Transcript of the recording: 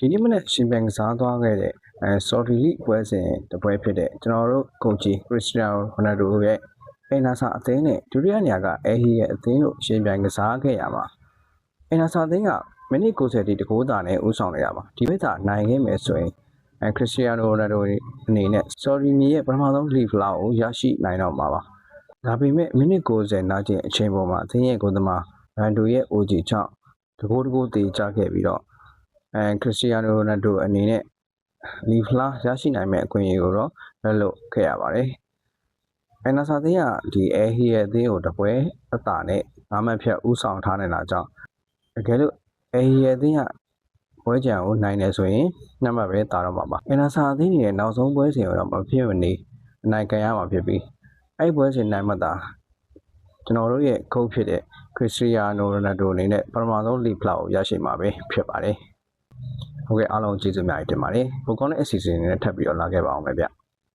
ဒီနေ့မနေ့ရှင်ပြိုင်ကစားသွားခဲ့တဲ့ဆော်ဒီလိပွဲစဉ်တပွဲဖြစ်တဲ့ကျွန်တော်တို့ကိုချီခရစ္စတီယာနိုရိုနယ်ဒိုရဲ့အင်နာဆာအသင်းနဲ့ဒုတိယနေရာကအေဟီရဲ့အသင်းတို့ရှင်ပြိုင်ကစားခဲ့ရမှာအင်နာဆာအသင်းကမိနစ်90တိတကိုးတာနဲ့ဦးဆောင်နေတာပါဒီဘက်သာနိုင်ခဲ့မယ်ဆိုရင်ခရစ္စတီယာနိုရိုနယ်ဒိုအနေနဲ့ဆော်ဒီမြေရဲ့ပထမဆုံးလီဖလာကိုရရှိနိုင်တော့မှာပါဒါပေမဲ့မိနစ်90နာကျင်အချိန်ပေါ်မှာအသင်းရဲ့ဂိုးသမားရန်ဒိုရဲ့ OG ကြောင့်တကိုးတေးကြခဲ့ပြီးတော့ခရစ္စတီယာနိုရိုနယ်ဒိုအနေနဲ့လီဖလာရရှိနိုင်မဲ့အခွင့်အရေးကိုတော့လက်လွတ်ခဲ့ရပါတယ်။အင်နာဆာသင်းကဒီအေဟီရဲ့အသင်းကိုတပွဲအသာနဲ့၅မှတ်ဖြတ်ဦးဆောင်ထားနေတာကြောင့်တကယ်လို့အေဟီရဲ့အသင်းကပွဲကြံကိုနိုင်တယ်ဆိုရင်2မှတ်ပဲတာတော့မှာပါ။အင်နာဆာသင်းရဲ့နောက်ဆုံးပွဲစဉ်ကိုတော့မဖြစ်မနေအနိုင်ခံရမှာဖြစ်ပြီးအဲ့ပွဲစဉ်နိုင်မှသာကျွန်တော်တို့ရဲ့ခုတ်ဖြစ်တဲ့ခရစ္စတီယာနိုရိုနယ်ဒိုအနေနဲ့ပထမဆုံးလီဖလာကိုရရှိမှာပဲဖြစ်ပါတယ်။ဟုတ်ကဲ့အားလုံးကျေးဇူးများတင်ပါတယ်။ဘုကောင်းတဲ့အစီအစဉ်နဲ့ထပ်ပြီးတော့လာခဲ့ပါအောင်ပဲဗျ။